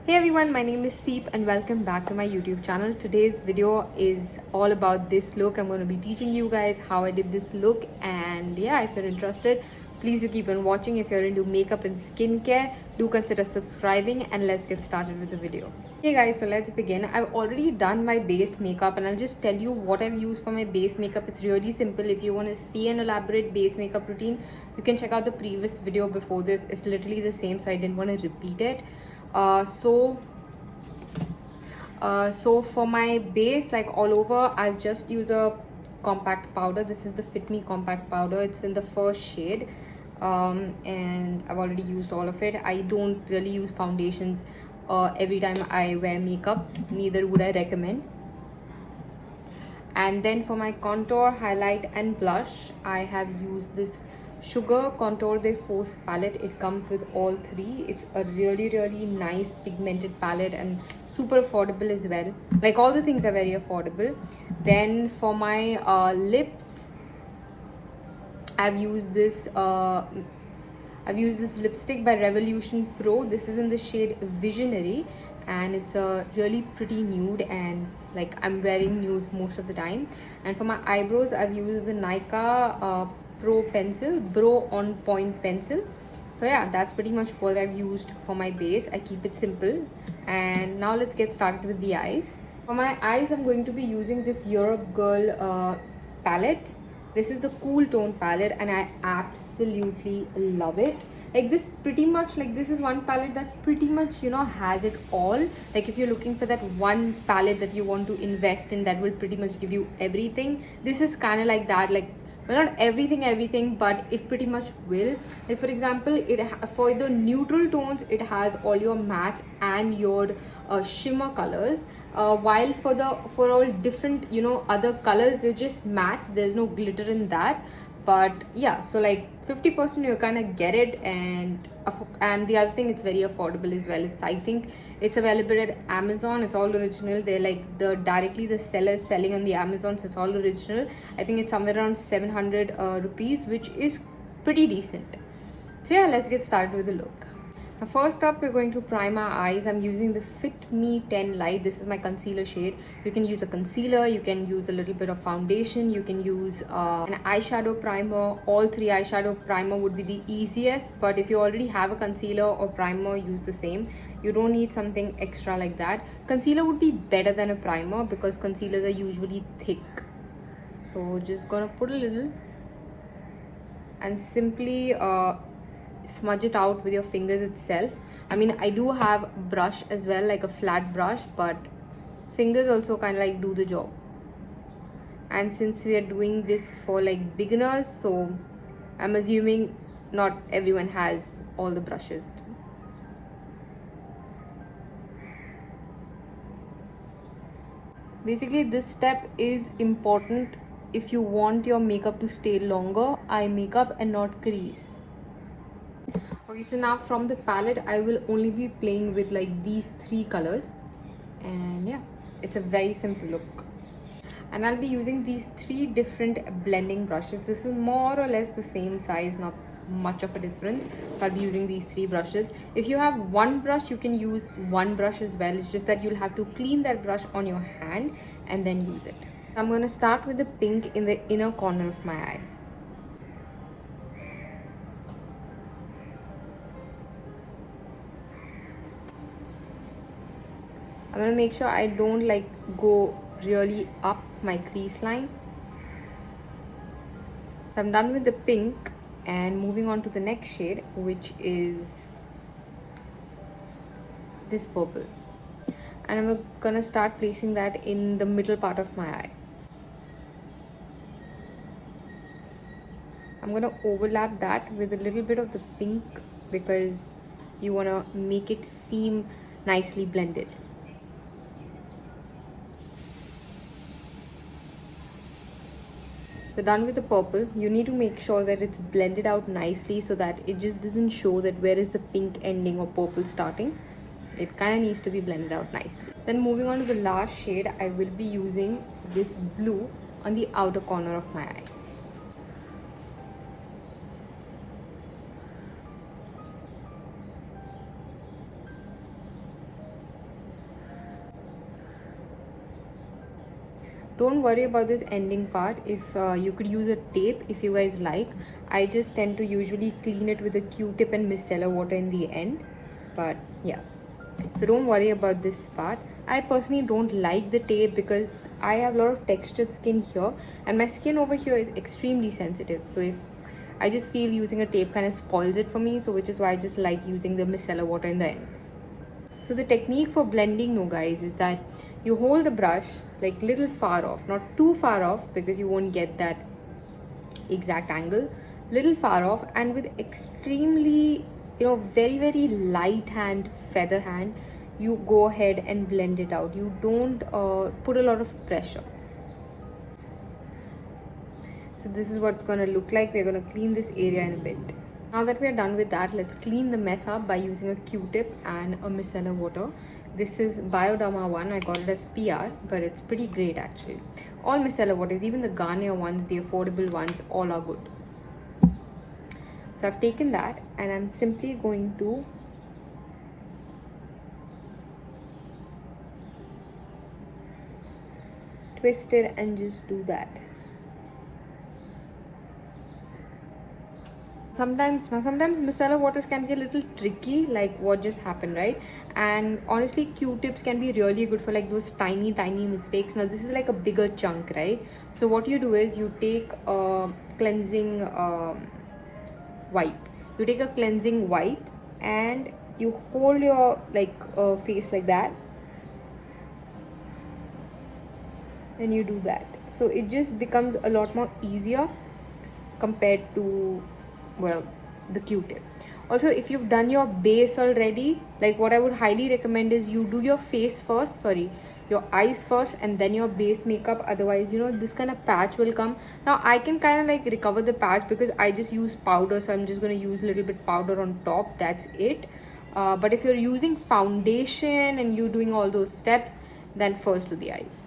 Hey everyone, my name is Seep and welcome back to my YouTube channel. Today's video is all about this look. I'm going to be teaching you guys how I did this look, and yeah, if you're interested, please do keep on watching. If you're into makeup and skincare, do consider subscribing, and let's get started with the video. Okay guys, so let's begin. I've already done my base makeup and I'll just tell you what I've used for my base makeup. It's really simple. If you want to see an elaborate base makeup routine, you can check out the previous video before this. It's literally the same, so I didn't want to repeat it. So for my base, like all over, I've just used a compact powder. This is the Fit Me compact powder. It's in the first shade, and I've already used all of it. I don't really use foundations every time I wear makeup, neither would I recommend. And then for my contour, highlight and blush, I have used this Sugar Contour de Force palette. It comes with all three. It's a really nice pigmented palette and super affordable as well. Like, all the things are very affordable. Then for my lips, I've used this lipstick by Revolution Pro. This is in the shade Visionary, and it's a really pretty nude, and like I'm wearing nudes most of the time. And for my eyebrows, I've used the Nika Pro pencil, Bro on Point pencil. So yeah, that's pretty much what I've used for my base. I keep it simple. And now let's get started with the eyes. For my eyes, I'm going to be using this Europe Girl palette. This is the cool tone palette and I absolutely love it. Like, this pretty much, like, this is one palette that pretty much, you know, has it all. Like, if you're looking for that one palette that you want to invest in that will pretty much give you everything, this is kind of like that. Like, well, not everything, but it pretty much will. Like, for example, for the neutral tones, it has all your mattes and your shimmer colors, while for all different, you know, other colors, they're just mattes. There's no glitter in that. But yeah, so like 50% you kind of get it. And the other thing, it's very affordable as well. I think it's available at Amazon. It's all original. They're like directly the sellers selling on the Amazon, so it's all original. I think it's somewhere around 700 rupees, which is pretty decent. So yeah, let's get started with the look. Now, first up, we're going to prime our eyes. I'm using the Fit Me 10 Light. This is my concealer shade. You can use a concealer, you can use a little bit of foundation, you can use an eyeshadow primer. All three eyeshadow primer would be the easiest, but if you already have a concealer or primer, use the same. You don't need something extra like that. Concealer would be better than a primer because concealers are usually thick. So just gonna put a little and simply smudge it out with your fingers itself. I mean, I do have brush as well, like a flat brush, but fingers also kind of like do the job. And since we are doing this for like beginners, so I'm assuming not everyone has all the brushes. Basically, this step is important if you want your makeup to stay longer, eye makeup, and not crease. Okay, so now from the palette, I will only be playing with like these three colors, and yeah, it's a very simple look. And I'll be using these three different blending brushes. This is more or less the same size, not much of a difference. So I'll be using these three brushes. If you have one brush, you can use one brush as well. It's just that you'll have to clean that brush on your hand and then use it. I'm going to start with the pink in the inner corner of my eye. I'm going to make sure I don't like go really up my crease line. So I'm done with the pink and moving on to the next shade, which is this purple. And I'm going to start placing that in the middle part of my eye. I'm going to overlap that with a little bit of the pink because you want to make it seem nicely blended. So done with the purple. You need to make sure that it's blended out nicely so that it just doesn't show that where is the pink ending or purple starting. It kind of needs to be blended out nicely. Then moving on to the last shade, I will be using this blue on the outer corner of my eye. Don't worry about this ending part. If you could use a tape if you guys like. I just tend to usually clean it with a Q-tip and micellar water in the end. But yeah, so don't worry about this part. I personally don't like the tape because I have a lot of textured skin here, and my skin over here is extremely sensitive. So if I just feel using a tape kind of spoils it for me, so which is why I just like using the micellar water in the end. So the technique for blending, no guys, is that you hold the brush like little far off, not too far off because you won't get that exact angle, little far off, and with extremely, very light hand, feather hand, you go ahead and blend it out. You don't put a lot of pressure. So this is what it's going to look like. We're going to clean this area in a bit. Now that we are done with that, let's clean the mess up by using a Q-tip and a micellar water. This is Bioderma one. I got it as PR, but it's pretty great actually. All micellar waters, even the Garnier ones, the affordable ones, all are good. So I've taken that and I'm simply going to twist it and just do that. Sometimes micellar waters can be a little tricky, like what just happened, right? And honestly, Q-tips can be really good for like those tiny mistakes. Now this is like a bigger chunk, right? So what you do is you take a cleansing wipe. You take a cleansing wipe and you hold your face like that, and you do that. So it just becomes a lot more easier compared to, well, the Q-tip. Also, if you've done your base already, like what I would highly recommend is you do your face first, your eyes first, and then your base makeup. Otherwise, this kind of patch will come. Now I can kind of like recover the patch because I just use powder, so I'm just going to use a little bit powder on top. That's it. But if you're using foundation and you're doing all those steps, then first do the eyes.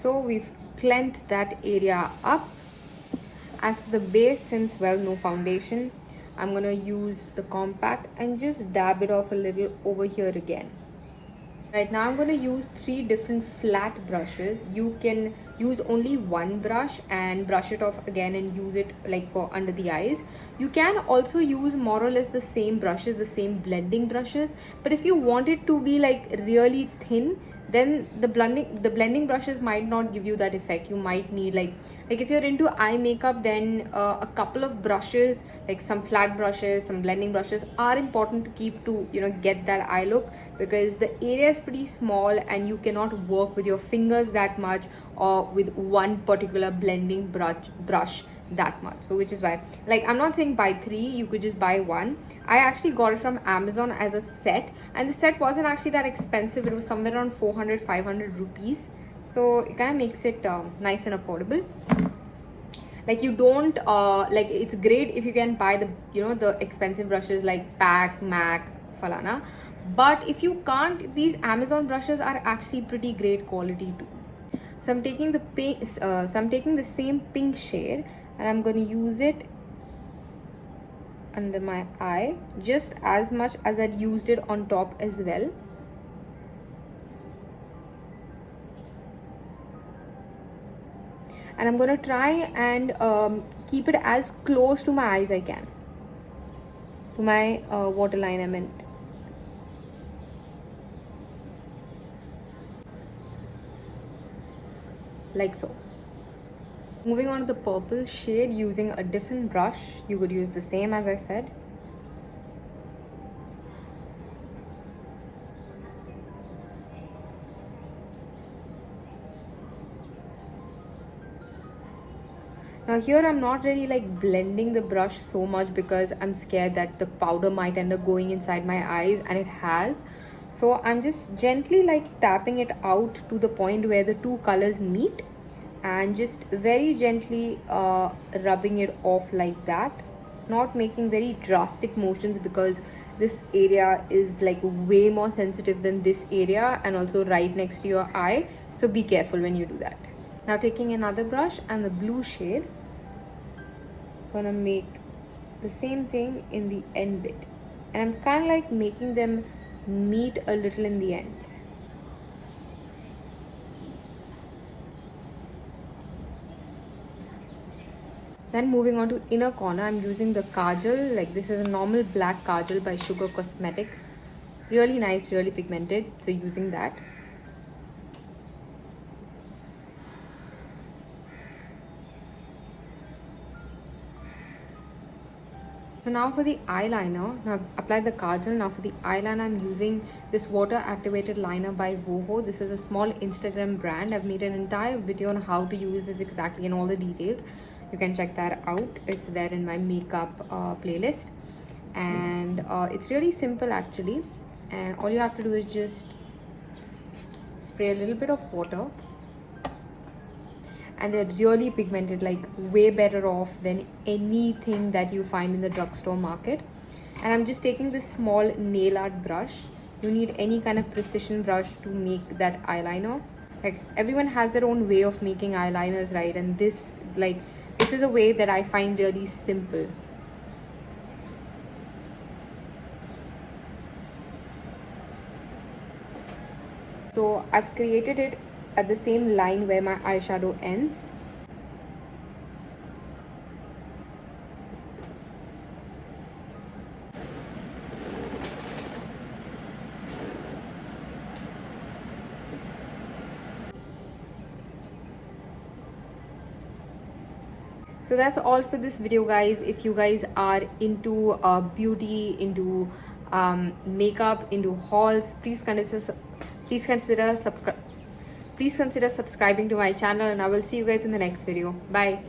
So we've cleansed that area up. As for the base, since, well, no foundation, I'm going to use the compact and just dab it off a little over here again. Right now I'm going to use 3 different flat brushes. You can use only one brush and brush it off again and use it like for under the eyes. You can also use more or less the same brushes, the same blending brushes, but if you want it to be like really thin, then the blending brushes might not give you that effect. You might need like if you're into eye makeup, then a couple of brushes, like some flat brushes, some blending brushes are important to keep to get that eye look, because the area is pretty small and you cannot work with your fingers that much or with one particular blending brush that much. So which is why, like, I'm not saying buy 3, you could just buy 1. I actually got it from Amazon as a set, and the set wasn't actually that expensive. It was somewhere around 400-500 rupees, so it kind of makes it nice and affordable. Like, you don't like, it's great if you can buy the the expensive brushes like Pac, Mac, Falana, but if you can't, these Amazon brushes are actually pretty great quality too. So I'm taking the pink, I'm taking the same pink shade and I'm going to use it under my eye just as much as I'd used it on top as well. And I'm going to try and keep it as close to my eyes I can, to my waterline I meant. Like so. Moving on to the purple shade using a different brush. You could use the same as I said. Now here I'm not really like blending the brush so much because I'm scared that the powder might end up going inside my eyes, and it has. So I'm just gently like tapping it out to the point where the two colors meet, and just very gently rubbing it off like that, not making very drastic motions because this area is like way more sensitive than this area and also right next to your eye, so be careful when you do that. Now taking another brush and the blue shade, I'm gonna make the same thing in the end bit, and I'm kind of like making them meet a little in the end. Then moving on to inner corner, I'm using the kajal. Like, this is a normal black kajal by Sugar Cosmetics. Really nice, really pigmented, so using that. So now for the eyeliner, now I've applied the kajal. Now for the eyeliner, I'm using this water activated liner by Voho. This is a small Instagram brand. I've made an entire video on how to use this exactly and all the details. You can check that out. It's there in my makeup playlist. And it's really simple actually. And all you have to do is just spray a little bit of water, and they're really pigmented, like way better off than anything that you find in the drugstore market. And I'm just taking this small nail art brush. You need any kind of precision brush to make that eyeliner. Like, everyone has their own way of making eyeliners, right? And this is a way that I find really simple. So I've created it at the same line where my eyeshadow ends. So that's all for this video, guys. If you guys are into beauty, into makeup, into hauls, please consider subscribing to my channel, and I will see you guys in the next video. Bye.